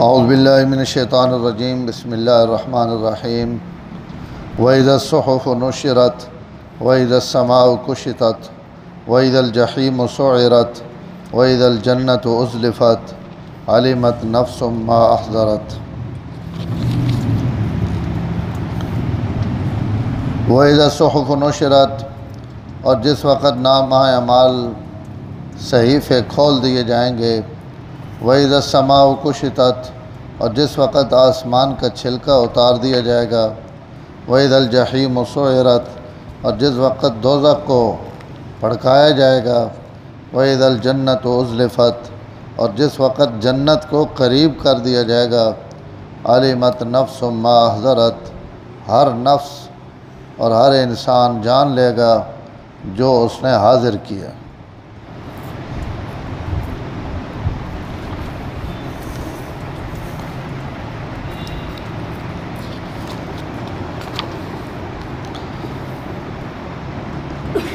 اعوذ باللہ من الشیطان الرجیم بسم اللہ الرحمن الرحیم وَإِذَا الصُّحُفُ نُشِرَتْ وَإِذَا السَّمَاءُ كُشِطَتْ وَإِذَا الْجَحِيمُ سُعِّرَتْ وَإِذَا الْجَنَّةُ أُزْلِفَتْ عَلِمَتْ نَفْسٌ مَا أَحْضَرَتْ۔ وَإِذَا الصُّحُفُ نُشِرَتْ، اور جس وقت نامہ اعمال صحیفے کھول دیے جائیں گے، وَإِذَا السَّمَاءُ كُشِطَتْ، اور جس وقت آسمان کا چھلکا اتار دیا جائے گا، وَإِذَا الْجَحِيمُ سُعِّرَتْ، اور جس وقت دوزخ کو بھڑکایا جائے گا، وَإِذَا الْجَنَّةُ أُزْلِفَتْ، اور جس وقت جنت کو قریب کر دیا جائے گا، عَلِمَتْ نَفْسٌ مَا أَحْضَرَتْ، ہر نفس اور ہر انسان جان لے گا جو اس نے حاضر کیا۔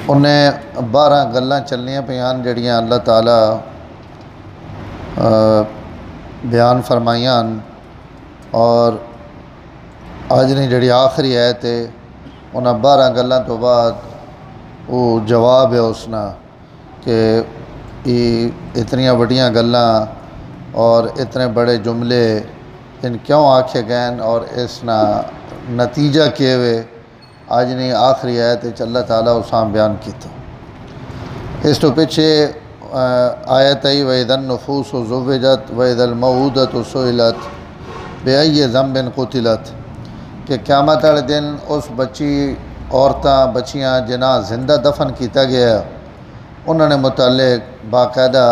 انہیں 12 گلاں چلنیاں پیان جڑیاں اللہ تعالیٰ بیان فرمائیاں، اور آج نہیں جڑی آخری آیت ہے انہاں 12 گلاں تو بعد وہ جواب ہے اس نا کہ اتنی بڑیاں گلاں اور اتنے بڑے جملے ان کیوں آکھے گئے اور اس نا نتیجہ کیے ہوئے آج نہیں آخری آیت ہے اللہ تعالیٰ اساں بیان کیتا۔ اس تو پیچھے آیت آئی وَإِذَا النُّفُوسُ زُوِّجَتْ وَإِذَا الْمَوْءُودَةُ سُئِلَتْ بِأَيِّ ذَنبٍ قُتِلَتْ، کہ قیامت والے دن اس عورتاں بچیاں جنہاں زندہ دفن کیتا گیا انہوں نے متعلق باقاعدہ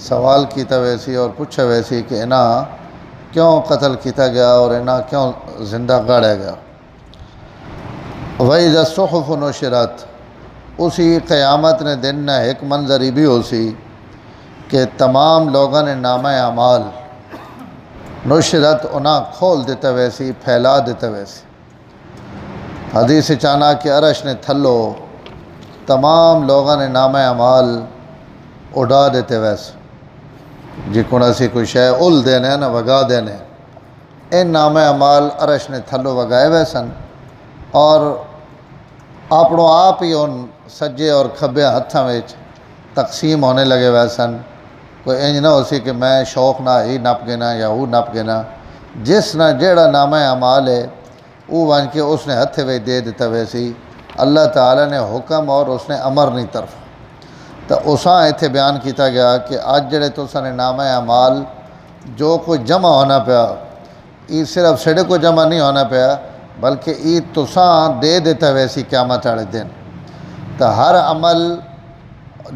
سوال کیتا ویسی اور پوچھا ویسی کہ انہاں کیوں قتل کیتا گیا اور انہاں کیوں زندہ گاڑا گیا۔ وَإِذَا الصُّحُفُ نُشِرَتْ، اسی قیامت نے دن نہ ایک منظری بھی ہو سی کہ تمام لوگوں نے نامہ اعمال نشرت انہاں کھول دیتا ویسی، پھیلا دیتا ویسی۔ حدیث چانا کہ عرش نے تھلو تمام لوگوں نے نامہ اعمال اڑا دیتے ویسے، جی کون سی کوئی شے اُل دینے نا وگا دینے، ان نامہ اعمال عرش نے تھلو وگائے ویسن اور اپنوں آپ ہی ان سجے اور کھبے ہتھاں وچ تقسیم ہونے لگے ویسن۔ کوئی انج نہ ہو سی کہ میں شوق نہ ہی نپ گنا یا وہ نپ گنا، جس نہ جیڑا نامہ اعمال ہے وہ بن کے اس نے ہتھے وچ دے دیتا ویسی، اللہ تعالیٰ نے حکم اور اس نے امر نہیں طرف۔ تو اساں ایتھے بیان کیتا گیا کہ آج جڑے تساں نے نامہ اعمال جو کوئی جمع ہونا پیا، یہ صرف سڑے کو جمع نہیں ہونا پیا بلکہ یہ تساں دے دیتا ویسی قیامت والے دن۔ تو ہر عمل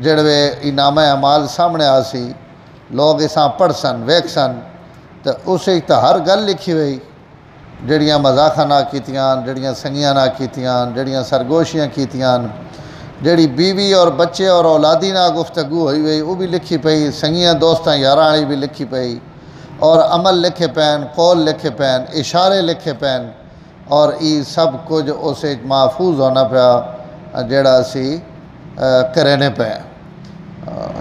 جڑے یہ نامہ اعمال سامنے آسی، لوگ اساں پڑھ سن ویکھ سن، تو اسے تو ہر گل لکھی ہوئی، جڑیاں مذاقاں نہ کیتیاں، جڑیاں سنگیاں نہ کیتیاں، جڑیاں سرگوشیاں کیتیاں، جڑی بیوی اور بچے اور اولادی نہ گفتگو ہوئی ہوئی وہ بھی لکھی پئی، سنگیاں دوستاں یاراں والی بھی لکھی پئی، اور عمل لکھے پین، قول لکھے پین، اشارے لکھے پین، اور یہ سب کچھ اسے محفوظ ہونا پیا جڑا اسی کرنے پہ۔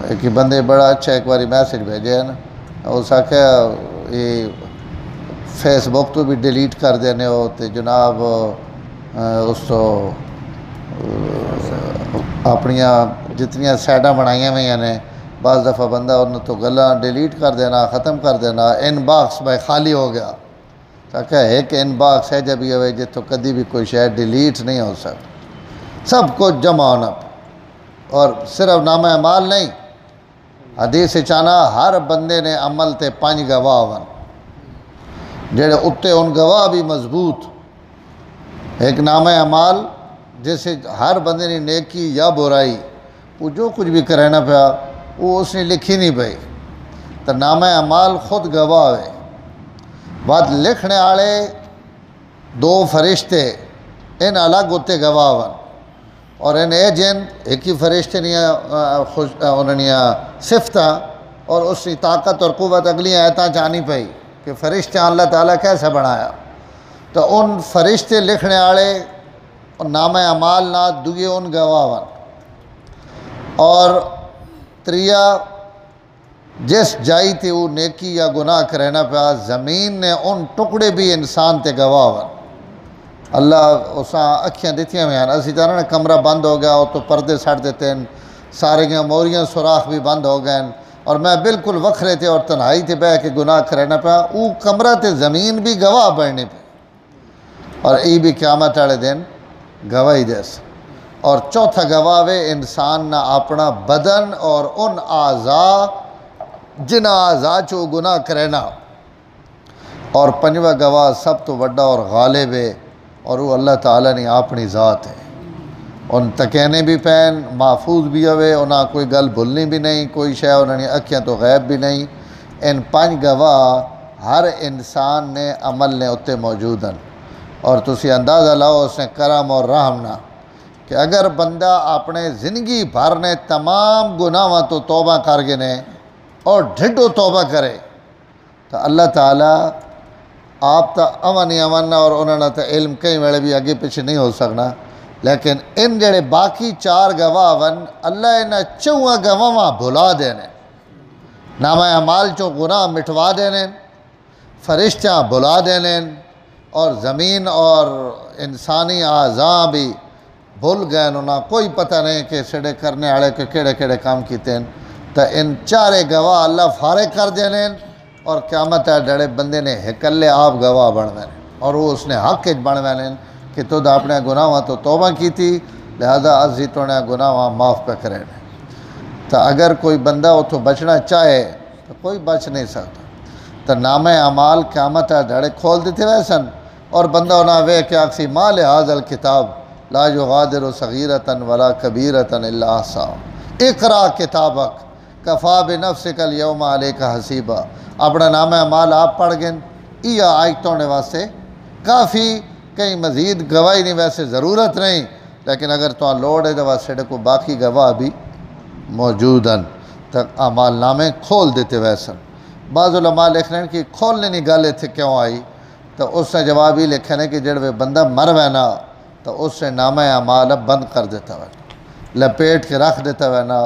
ایک بندے بڑا اچھا ایک باری میسج بھیجے ہیں نا، اس آکھیا یہ فیس بک تو بھی ڈیلیٹ کر دینے ہو تو جناب اس تو اپنیاں جتنیاں سائڈاں بنائیاں ہوئی نے بعض دفعہ بندہ انہوں تو گلاں ڈیلیٹ کر دینا، ختم کر دینا، ان باکس بھائی خالی ہو گیا۔ تو کہا ایک ان باکس ہے جب یہ ہوئے جتوں کدی بھی کوئی شے ڈیلیٹ نہیں ہو سکتا، سب کچھ جمع ہونا پہ، اور صرف نامہ اعمال نہیں، حدیث چانا ہر بندے نے عمل تے 5 گواہ ون، جڑے اتے ان گواہ بھی مضبوط، ایک نامہ اعمال جیسے ہر بندے نے نیکی یا برائی وہ جو کچھ بھی کرنا پیا وہ اس نے لکھی نہیں پئی، تو نامہ اعمال خود گواہ ہے۔ بات لکھنے والے 2 فرشتے ان الگ ہوتے گواہ ون، اور ان ایجنٹ ایک ہی فرشتے انہوں صفتاں اور اس کی طاقت اور قوت اگلی آیتاں جانی پئی کہ فرشتے اللہ تعالیٰ کیسے بنایا، تو ان فرشتے لکھنے والے نامہ اعمال نہ دوئے ان گواہ ون، اور 3 جس جائی تے وہ نیکی یا گناہ کرنا پیا زمین نے ان ٹکڑے بھی انسان تے گواہ ون اللہ اساں اکھیاں دیتیاں ہوئے ہیں اسی طرح کمرہ بند ہو گیا تو پردے سٹ دیتے ہیں سارے موریاں سوراخ بھی بند ہو گئے ہیں اور میں بالکل وکھرے تھے اور تنہائی تے بہ کے گناہ کرنا پیا وہ کمرہ تے زمین بھی گواہ بننے پہ اور ای بھی قیامت والے دن گواہی دیس اور چوتھا گواہ وے انسان نہ اپنا بدن اور ان اعضاء جنہ اعضاء چو گناہ کرنا اور پنجواں گواہ سب تو بڑا اور غالب ہے اور وہ اللہ تعالیٰ نے اپنی ذات ہے ان تکینے بھی پین محفوظ بھی ہوئے انہاں کوئی گل بھولنی بھی نہیں کوئی شے انہوں نے اکھیاں تو غیب بھی نہیں ان 5 گواہ ہر انسان نے عمل نے اتے موجود ہیں اور تسی اندازہ لاؤ اس نے کرم اور رحم نہ کہ اگر بندہ اپنے زندگی بھر نے تمام گناہاں تو توبہ کر کے نے اور ڈھڈو توبہ کرے تو اللہ تعالیٰ آپ تا امن اور انہوں نے تا علم کئی ویلے بھی آگے پیچھے نہیں ہو سکنا لیکن ان جڑے باقی 4 گواہ ون اللہ انہاں 4 گواہ بھلا دینے نامہ اعمال چو گناہ مٹوا دینے فرشتیاں بھلا دینے اور زمین اور انسانی اعضاء بھی بھول گئے انہاں کوئی پتہ نہیں کہ سڑے کرنے والے کے کیڑے کیڑے کام کیتے ہیں تو ان 4 گواہ اللہ فارغ کر دینے اور قیامت ہے ڈڑے بندے نے ہکلے آپ گواہ بن وینے اور وہ اس نے حق بن وینے کہ تو اپنے گناہاں تو توبہ کی تھی لہذا ازی تو نے گناہاں معاف پہ کرے تو اگر کوئی بندہ وہ تو بچنا چاہے تو کوئی بچ نہیں سکتا تو نام اعمال قیامت ہے ڈڑے کھول دیتے ویسن اور بندہ انہاں وے کہ آکسی مال حاضر الکتاب لا یغادر صغیرۃ ولا کبیرۃ الا احصاها اقرا کتابک کفا بنفسک اليوم علیک حسیبا اپنا نام اعمال آپ پڑھ گئے یہ آیتوں نے واسطے کافی کہیں مزید گواہی نہیں ویسے ضرورت نہیں لیکن اگر تو لوڑ ہے تو واسطے کو باقی گواہ بھی موجود ہیں تو اعمال نامے کھول دیتے ویسے بعض علماء لکھ رہے ہیں کہ کھولنے نہیں گالے تھے کیوں آئی تو اس نے جواب ہی لکھے ہیں کہ جڑ وہ بندہ مر وینا تو اس نے نامہ اعمال بند کر دیتا وینا لپیٹ کے رکھ دیتا وینا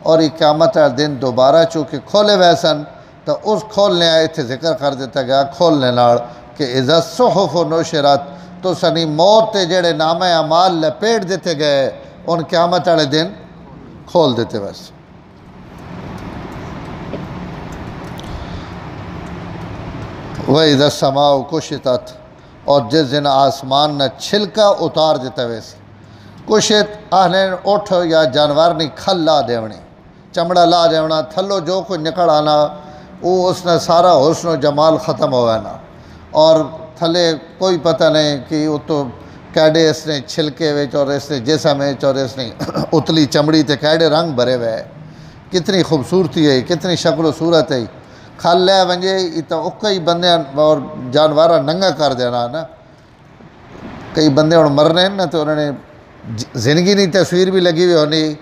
اور یہ قیامت دن دوبارہ چونکہ کھولے ویسن تو اس کھولنے آئے تھے ذکر کر دیتا گیا کھولنے نال کہ اذا الصحف نشرت تو سنی موت تے جڑے نامہ اعمال لپیٹ دیتے گئے ان قیامت والے دن کھول دیتے ویسے وَإِذَا السَّمَاءُ كُشِطَتْ اور جس دن آسمان نہ چھلکا اتار دیتا ویسے کشت آہنے اٹھ یا جانور نہیں کھل لا دیونی چمڑا لا دیونا تھلو جو کوئی نکل آنا وہ اس نے سارا حسن و جمال ختم ہو نا اور تھلے کوئی پتہ نہیں کہ وہ تو کیڈے اس نے چھلکے ویچ اور اس نے جسم ویچ اور اس نے اتلی چمڑی تے کیڈے رنگ بھرے ہوئے کتنی خوبصورتی ہے کتنی شکل و صورت ہے کھل لے ونجے یہ تو کئی بندے اور جانورہ ننگا کر دینا نا کئی بندے اور مرنے نا تو انہوں نے زندگی نہیں تصویر بھی لگی ہوئی ہونی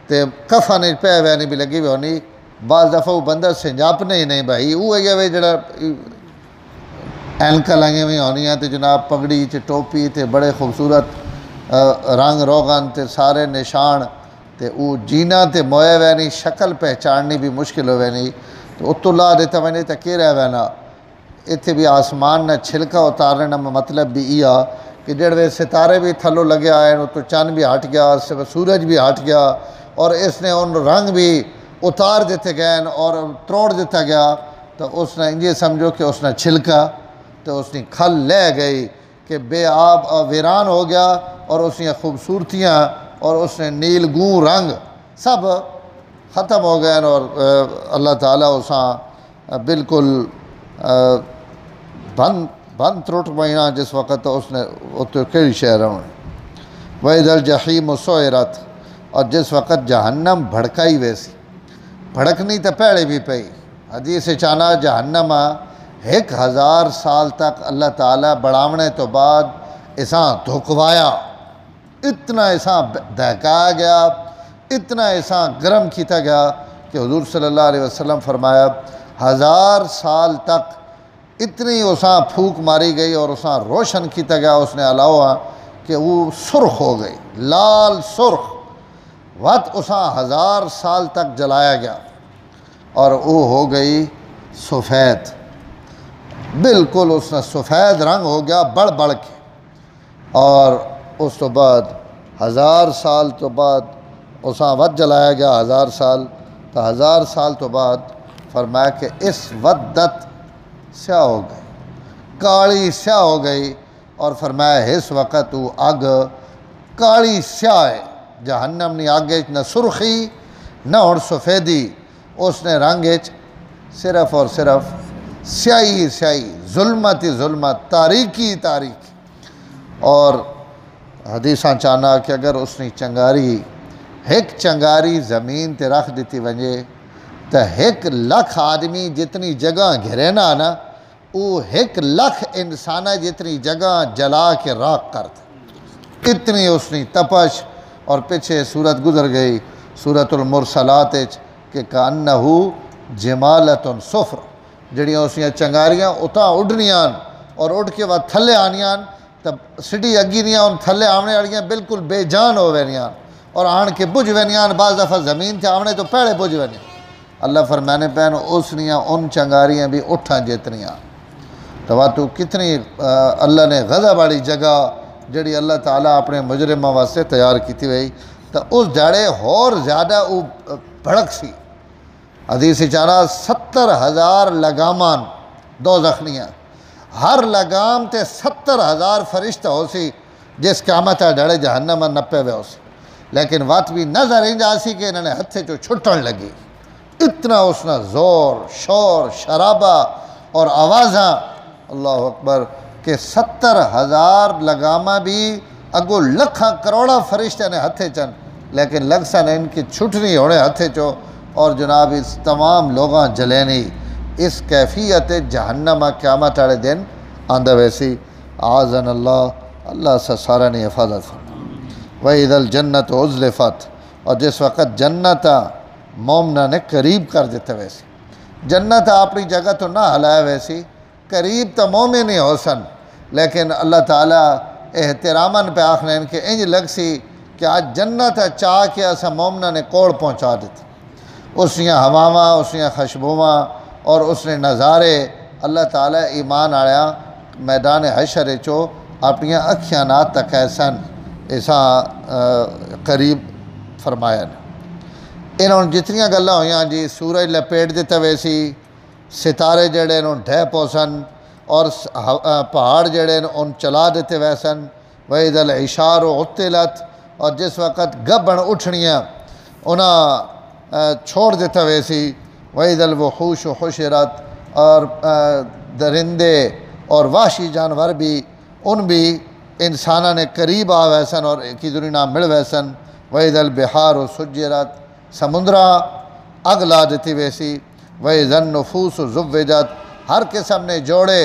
تے کفن پہ ہوئے بھی لگی ہوئی ہونی بعض دفعہ وہ بندہ سنجاپنے ہی نہیں بھائی وہ ہے وے جڑا اینکا لگے ہوئی ہونی ہیں تے جناب پگڑی تے ٹوپی تے بڑے خوبصورت رنگ روغن تے سارے نشان تے وہ جینا تے موئے ہوئے نہیں شکل پہچاننی بھی مشکل ہوئے نہیں تو اتو لا دیتا میں نہیں تا کی رہے ہوئے نا اتھے بھی آسمان نہ چھلکا اتارنے نا مطلب بھی یہ کہ جڑے ستارے بھی تھلو لگے آئے تو چاند بھی ہٹ گیا سورج بھی ہٹ گیا اور اس نے ان رنگ بھی اتار دیتے گئے اور تروڑ دیتا گیا تو اس نے یہ سمجھو کہ اس نے چھلکا تو اس نے کھل لے گئی کہ بے آب ویران ہو گیا اور اس نے خوبصورتیاں اور اس نے نیل گوں رنگ سب ختم ہو گئے اور اللہ تعالیٰ اساں بالکل بند ترٹ مہینہ جس وقت اس نے اتو کئی شہر ہونے وَإِذَا الْجَحِيمُ سُعِرَتْ اور جس وقت جہنم بھڑکائی ویسی بھڑکنی تو پہلے بھی پئی حدیث چانا جہنم 1000 سال تک اللہ تعالیٰ بڑھاونے تو بعد اساں دھکوایا اتنا اساں دہکایا گیا اتنا اساں گرم کیتا گیا کہ حضور صلی اللہ علیہ وسلم فرمایا 1000 سال تک اتنی اساں پھوک ماری گئی اور اساں روشن کیتا گیا اس نے علاوہ کہ وہ سرخ ہو گئی لال سرخ وقت اساں 1000 سال تک جلایا گیا اور وہ ہو گئی سفید، بالکل اس نے سفید رنگ ہو گیا بڑھ بڑھ کے۔ اور اس تو بعد 1000 سال تو بعد اساں ود جلایا گیا، 1000 سال، تو 1000 سال تو بعد فرمایا کہ اس ودت سیاہ ہو گئی، کالی سیاہ ہو گئی، اور فرمایا اس وقت وہ اگ کالی سیاہ ہے، جہنم نی اگ نہ سرخی نہ اور سفیدی، اس نے رنگ صرف اور صرف سیاہی سیاہی، ظلمت ہی ظلمت، تاریکی تاریکی۔ اور حدیثاں چاہنا کہ اگر اس نے چنگاری ایک چنگاری زمین تے رکھ دیتی ونجے تو 1,00,000 آدمی جتنی جگہ گھرینا نا، وہ 1,00,000 انسان جتنی جگہ جلا کے راک کرتے، اتنی اس نے تپش۔ اور پیچھے صورت گزر گئی سورۃ المرسلات کہ کانہ جمالۃ صفر، جڑیاں اس نے چنگاریاں اتاں اڈنیاں اور اڈ کے بعد تھلے آنیاں، تب سڈی اگی دیاں ان تھلے آمنے والیاں بالکل بے جان ہو وینیاں اور آن کے بجھ وینیاں، بعض دفعہ زمین تے آمنے تو پیڑے بجھ وینیاں۔ اللہ فرمانے پہن اس نیاں ان چنگاریاں بھی اٹھاں جتنیاں، تو کتنی اللہ نے غضب والی جگہ جڑی اللہ تعالیٰ اپنے مجرمہ واسطے تیار کیتی ہوئی، تو اس جڑے اور زیادہ وہ بھڑک سی۔ حدیث چانا 70,000 لگامان دو زخنیاں، ہر لگام تے 70,000 فرشتہ ہو سی، جس قیامت ڈڑے جہنم نپے ہوئے ہو سی، لیکن وات بھی نظر ہی جا سی کہ انہوں نے ہتھے جو چھٹن لگی، اتنا اس نے زور شور شرابہ اور آوازاں، اللہ اکبر، کہ 70,000 لگامہ بھی اگو لکھاں کروڑا فرشتے نے ہتھے چن، لیکن لگسا نے ان کی چھٹنی ہونے ہتھے چو، اور جناب اس تمام لوگاں جلینی۔ اس کیفیت جہنم قیامت والے دن آندہ ویسی، آذن اللہ، اللہ سے سارا نے حفاظت فرما۔ وَإِذَا الْجَنَّةُ أُزْلِفَتْ، اور جس وقت جنت مومنہ نے قریب کر دیتے ویسی، جنت اپنی جگہ تو نہ ہلایا ویسی، قریب تو مومن ہی ہو سن، لیکن اللہ تعالیٰ احتراماً پہ آخنے ان کے انج لگ سی کہ آج جنت چاہ کے اسا مومنہ نے کوڑ پہنچا دیتا، اس نے ہواواں، اس نے خشبواں اور اس نے نظارے، اللہ تعالیٰ ایمان آیا میدان حشر چو اپنی اکھیاں نہ تکیسن ایسا قریب فرمایا۔ انہوں جتنیاں گلاں ہویاں جی، سورج لپیٹ دیتا ویسی، ستارے جڑے انہوں ڈھے پوسن، اور پہاڑ جڑے ان چلا دیتے ویسن، وَإِذَا الْعِشَارُ عُطِّلَتْ، اور جس وقت گبن اٹھنیاں انہاں چھوڑ دیتا ویسی، وَإِذَا الْوُحُوشُ حُشِرَتْ، اور درندے اور وحشی جانور بھی ان بھی انسانہ نے قریب آ ویسن اور ایک دوسرے نہ مل ویسن، وَإِذَا الْبِحَارُ سُجِّرَتْ، سمندرہ اگ لا دیتی ویسی، وَإِذَا النُّفُوسُ زُوِّجَتْ، ہر قسم نے جوڑے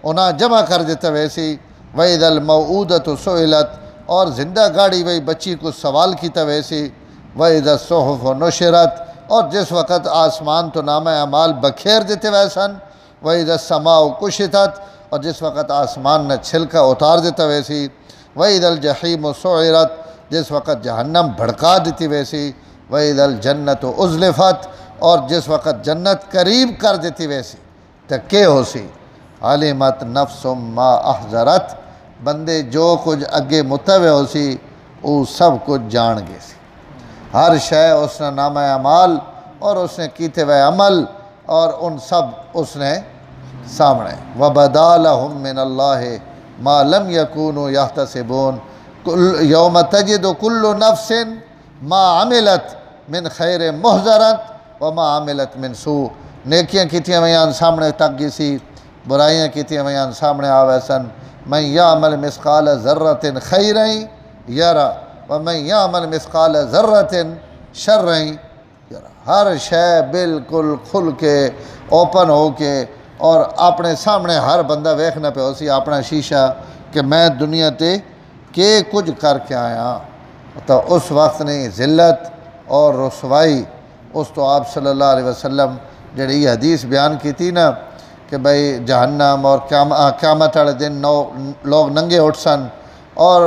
انہاں جمع کر دیتا ویسی، وَإِذَا الْمَوْعُودَةُ سُئِلَتْ، اور زندہ گاڑی وہی بچی کو سوال کیتا ویسی، وَإِذَا الصُّحُفُ نُشِرَتْ، اور جس وقت آسمان تو نامہ اعمال بکھیر دیتے ویسن، وَإِذَا السَّمَاءُ كُشِطَتْ، اور جس وقت آسمان نے چھلکا اتار دیتا ویسی، وَإِذَا الْجَحِيمُ سُعِرَتْ، جس وقت جہنم بھڑکا دیتی ویسی، وَإِذَا الْجَنَّةُ أُزْلِفَتْ، اور جس وقت جنت قریب کر دیتی ویسی، تو کیا ہو سی، عَلِمَتْ نَفْسٌ مَا أَحْضَرَتْ، بندے جو کچھ اگے متوے ہو سی وہ سب کچھ جان گے سی، ہر شے اس نے نامہ اعمال اور اس نے کیتے ہوئے عمل اور ان سب اس نے سامنے، وَبَدَا لَهُم مِّنَ اللَّهِ مَا لَمْ يَكُونُوا يَحْتَسِبُونَ يَوْمَ تَجِدُ كُلُّ نَفْسٍ مَا عَمِلَتْ مِنْ خَيْرٍ مُحْضَرًا وَمَا عَمِلَتْ مِنْ سُوءٍ، نیکیاں کیتیاں ہویاں سامنے تک گئی سی، برائیاں کیتیاں ہویاں سامنے آوے سن، مَن يَعْمَلْ مِثْقَالَ ذَرَّةٍ خَيْرًا يَرَى وَمَن يَعْمَلْ مِثْقَالَ ذَرَّةٍ شَرًّا يَرَى، ہر شے بالکل کھل کے اوپن ہو کے اور اپنے سامنے ہر بندہ ویکھنا پہ ہو سی اپنا شیشہ کہ میں دنیا تے کہ کچھ کر کے آیا، تو اس وقت نے ذلت اور رسوائی اس تو آپ صلی اللہ علیہ وسلم جڑی یہ حدیث بیان کی تھی نا کہ بھئی جہنم اور قیامت والے دن لوگ ننگے اٹھ سن، اور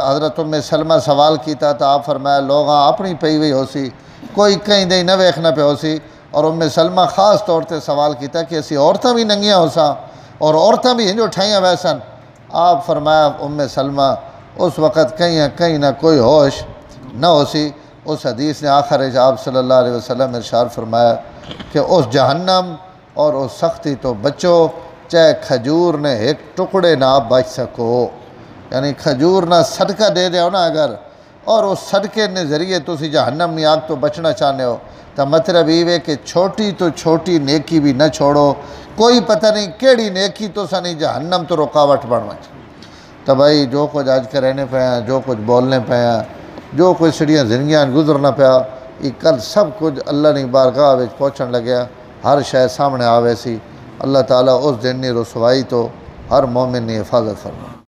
حضرت ام سلمہ سوال کیتا تو آپ فرمایا لوگاں اپنی پئی ہوئی ہو سی، کوئی کہیں دے نہ ویکھنا پہ ہو سی، اور سلمہ خاص طور تے سوال کیتا کہ اسی عورتاں بھی ننگیاں ہو ساں اور عورتاں بھی ہنجو ٹھائیاں ویسن. آپ فرمایا سلمہ اس وقت کہیں نہ کوئی ہوش نہ ہو سی. اس حدیث نے آخر آپ صلی اللہ علیہ وسلم ارشاد فرمایا کہ اس جہنم اور اس سختی تو بچو چاہے کھجور نے ایک ٹکڑے نہ بچ سکو. یعنی کھجور نہ صدقہ دے دیو نا اگر اور اس صدقے نے ذریعے تسی جہنم میں آگ تو بچنا چاہنے ہو تو مطلب یہ ہے کہ چھوٹی تو چھوٹی نیکی بھی نہ چھوڑو. کوئی پتہ نہیں کیڑی نیکی تو سنی جہنم تو رکاوٹ بن وچ. تو بھائی جو کچھ آج کے رہنے پہ ہیں جو کچھ بولنے پہ ہیں جو کچھ سڑیاں زندگیاں گزرنا پیا یہ کل سب کچھ اللہ نے بارگاہ وچ پہنچن لگیا. ہر شے سامنے آوے سی. اللہ تعالیٰ اس دن نے رسوائی تو ہر مومن نے حفاظت فرما.